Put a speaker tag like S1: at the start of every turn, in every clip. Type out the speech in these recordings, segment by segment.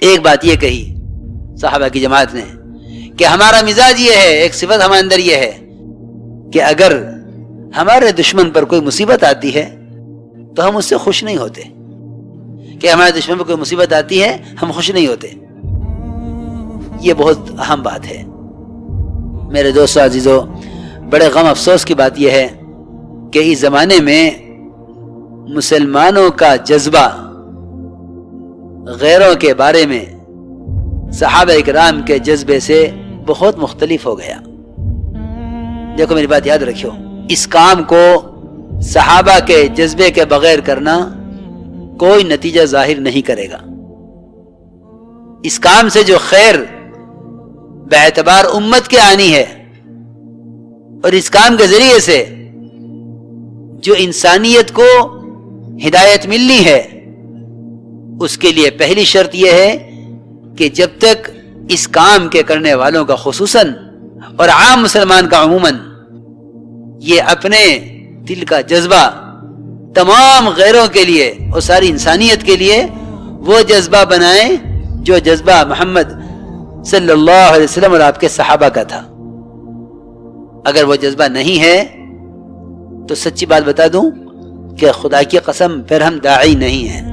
S1: ایک بات یہ کہی صحابہ کی جماعت نے کہ ہمارا مزاج یہ ہے، ایک صفت ہمارے اندر یہ ہے کہ اگر ہمارے دشمن پر کوئی مصیبت آتی ہے تو ہم اس سے خوش نہیں ہوتے، کہ ہمارے دشمن پر کوئی مصیبت آتی ہے ہم خوش نہیں ہوتے. یہ بہت اہم بات ہے میرے دوستو عزیزو. بڑے غم افسوس کی بات یہ ہے کہ اس زمانے میں مسلمانوں کا جذبہ غیروں کے بارے میں صحابہ اکرام کے جذبے سے بہت مختلف ہو گیا. دیکھو میری بات یاد رکھو، اس کام کو صحابہ کے جذبے کے بغیر کرنا کوئی نتیجہ ظاہر نہیں کرے گا. اس کام سے جو خیر باعتبار امت کے آنی ہے اور اس کام کے ذریعے سے جو انسانیت کو ہدایت ملنی ہے، اس کے لیے پہلی شرط یہ ہے کہ جب تک اس کام کے کرنے والوں کا خصوصاً اور عام مسلمان کا عموماً یہ اپنے دل کا جذبہ تمام غیروں کے لیے اور ساری انسانیت کے لیے وہ جذبہ بنائیں جو جذبہ محمد صلی اللہ علیہ وسلم اور آپ کے صحابہ کا تھا. اگر وہ جذبہ نہیں ہے تو سچی بات بتا دوں کہ خدا کی قسم پھر ہم داعی نہیں ہیں.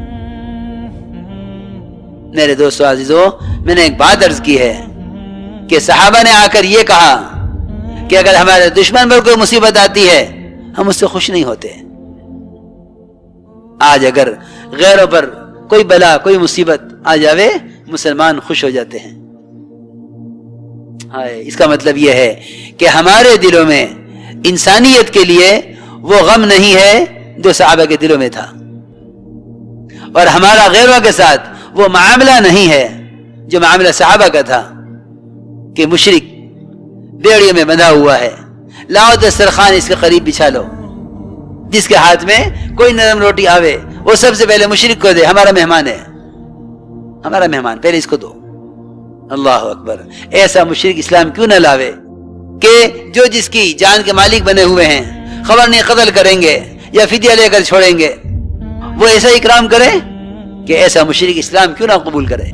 S1: میرے دوستو عزیزو، میں نے ایک بات عرض کی ہے کہ صحابہ نے آ کر یہ کہا کہ اگر ہمارے دشمن پر کوئی مصیبت آتی ہے ہم اس سے خوش نہیں ہوتے. آج اگر غیروں پر کوئی بلا کوئی مصیبت آ جاوے مسلمان خوش ہو جاتے ہیں. اس کا مطلب یہ ہے کہ ہمارے دلوں میں انسانیت کے لیے وہ غم نہیں ہے جو صحابہ کے دلوں میں تھا، اور ہمارا غیروں کے ساتھ وہ معاملہ نہیں ہے جو معاملہ صحابہ کا تھا کہ مشرک بیڑیوں میں بندھا ہوا ہے، لاؤ دسترخوان اس کے قریب بچھا لو، جس کے ہاتھ میں کوئی نرم روٹی آوے وہ سب سے پہلے مشرک کو دے، ہمارا مہمان ہے، ہمارا مہمان پہلے اس کو دو. اللہ اکبر. ایسا مشرک اسلام کیوں نہ لاوے کہ جو جس کی جان کے مالک بنے ہوئے ہیں خبر نہیں قتل کریں گے یا فدیہ لے کر چھوڑیں گے، وہ ایسا اکرام کرے کہ ایسا مشرک اسلام کیوں نہ قبول کرے.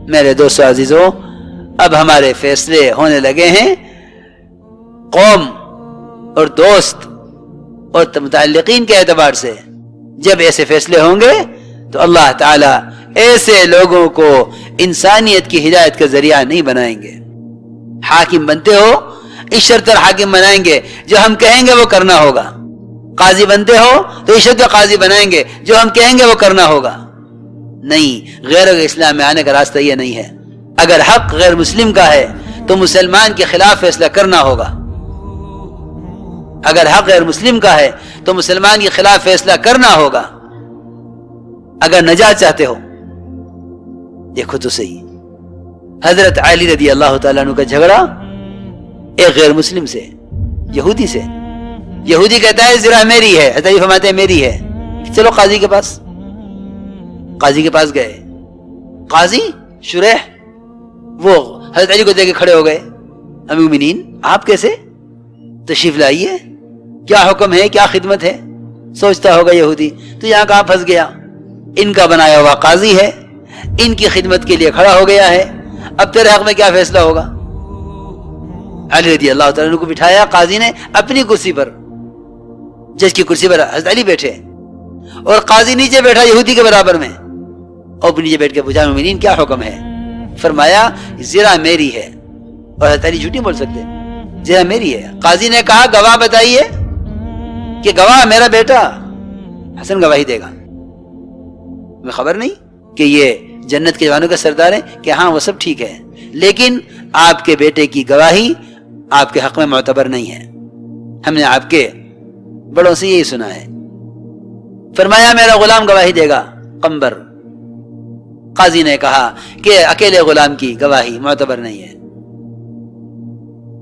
S1: میرے دوستو عزیزو، اب ہمارے فیصلے ہونے لگے ہیں قوم اور دوست اور متعلقین کے اعتبار سے. جب ایسے فیصلے ہوں گے تو اللہ تعالی ایسے لوگوں کو انسانیت کی ہدایت کا ذریعہ نہیں بنائیں گے. حاکم بنتے ہو اس شرط پر حاکم بنائیں گے جو ہم کہیں گے وہ کرنا ہوگا. قاضی بنتے ہو تو اس شرط پر قاضی بنائیں گے جو ہم کہیں گے وہ کرنا ہوگا. نہیں، غیروں کے اسلام میں آنے کا راستہ یہ نہیں ہے. اگر حق غیر مسلم کا ہے تو مسلمان کے خلاف فیصلہ کرنا ہوگا. اگر حق غیر مسلم کا ہے تو مسلمان کے خلاف فیصلہ کرنا ہوگا. اگر نجات چاہتے ہو دیکھو تو صحیح، حضرت علی رضی اللہ تعالیٰ عنہ کا جھگڑا ایک غیر مسلم سے، یہودی سے. یہودی کہتا ہے زرہ میری ہے، حضرت علی فرماتے ہیں میری ہے، چلو قاضی کے پاس. قاضی کے پاس گئے. قاضی شریح وہ حضرت علی کو دیکھ کے کھڑے ہو گئے. امیر المومنین آپ کیسے؟ تشریف لائیے، کیا حکم ہے، کیا خدمت ہے؟ سوچتا ہوگا یہودی تو یہاں کہاں پھنس گیا، ان کا بنایا ہوا قاضی ہے، ان کی خدمت کے لیے کھڑا ہو گیا ہے، اب تیرے حق میں کیا فیصلہ ہوگا؟ علی رضی اللہ تعالیٰ عنہ کو بٹھایا قاضی نے اپنی کرسی پر، جج کی کرسی پر حضرت علی بیٹھے اور قاضی نیچے بیٹھا یہودی کے برابر میں، اور نیچے بیٹھ کے پوچھا مومنین کیا حکم ہے؟ فرمایا زرہ میری ہے. اور حضرت علی جھوٹ نہیں بول سکتے، زرہ میری ہے. قاضی نے کہا گواہ بتائیے، کہ گواہ میرا بیٹا حسن گواہی دے گا. میں خبر نہیں کہ یہ جنت کے جوانوں کا سردار ہے کہ ہاں وہ سب ٹھیک ہے، لیکن آپ کے بیٹے کی گواہی آپ کے حق میں معتبر نہیں ہے، ہم نے آپ کے بڑوں سے یہی سنا ہے. فرمایا میرا غلام گواہی دے گا. قمبر قاضی نے کہا کہ اکیلے غلام کی گواہی معتبر نہیں ہے.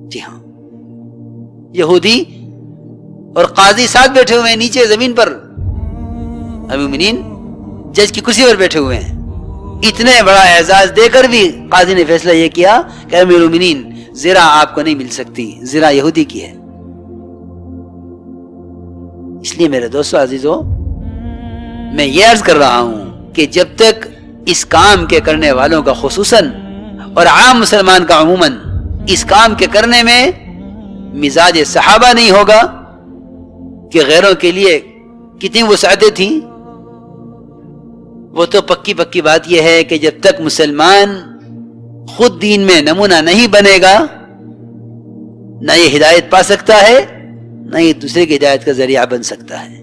S1: جی ہاں، یہودی اور قاضی ساتھ بیٹھے ہوئے ہیں نیچے زمین پر، امیر المومنین جج کی کرسی پر بیٹھے ہوئے ہیں. اتنے بڑا اعزاز دے کر بھی قاضی نے فیصلہ یہ کیا کہ امیر المومنین زرہ آپ کو نہیں مل سکتی، زرہ یہودی کی ہے. اس لیے میرے دوستو عزیزو، میں یہ عرض کر رہا ہوں کہ جب تک اس کام کے کرنے والوں کا خصوصاً اور عام مسلمان کا عموماً اس کام کے کرنے میں مزاج صحابہ نہیں ہوگا کہ غیروں کے لیے کتنی وسعتیں تھیں. وہ تو پکی بات یہ ہے کہ جب تک مسلمان خود دین میں نمونہ نہیں بنے گا نہ یہ ہدایت پا سکتا ہے نہ یہ دوسرے کی ہدایت کا ذریعہ بن سکتا ہے.